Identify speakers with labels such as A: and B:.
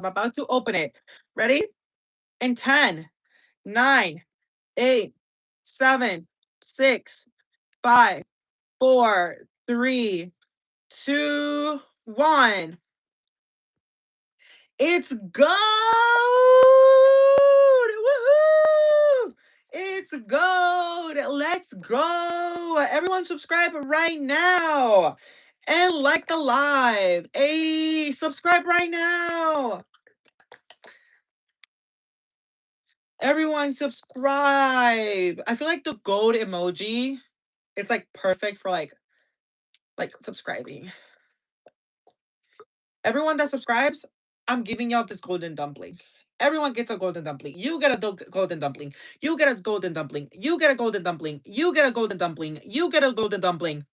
A: I'm about to open it. Ready? In 10, 9, 8, 7, 6, 5, 4, 3, 2, 1. It's gold! Woohoo! It's gold! Let's go! Everyone subscribe right now! And like the live! Hey, subscribe right now! Everyone subscribe! I feel like the gold emoji, it's like perfect for like subscribing. Everyone that subscribes, I'm giving y'all this golden dumpling. Everyone gets a golden dumpling. You get a golden dumpling. You get a golden dumpling. You get a golden dumpling. You get a golden dumpling. You get a golden dumpling.